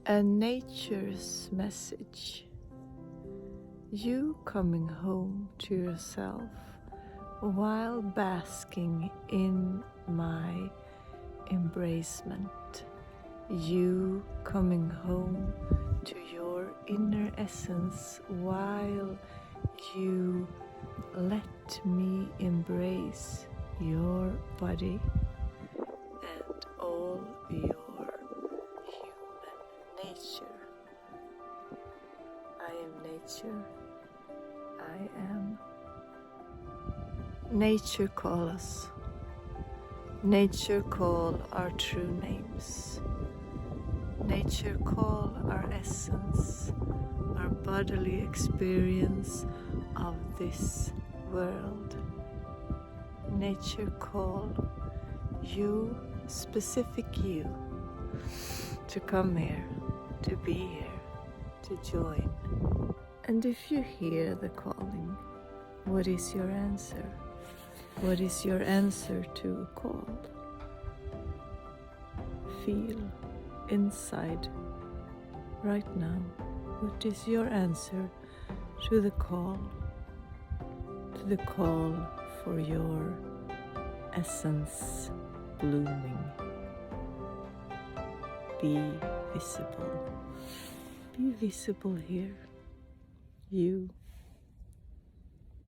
A nature's message. You coming home to yourself while basking in my embracement. You coming home to your inner essence while you let me embrace your body and all your human nature. I am nature. I am. Nature call us. Nature call our true names. Nature call our essence, our bodily experience of this world. Nature call you, specific you, to come here, to be here, to join. And if you hear the calling, what is your answer? What is your answer to a call? Feel inside right now. What is your answer to the call? To the call for your essence blooming. Be visible. Be visible here. You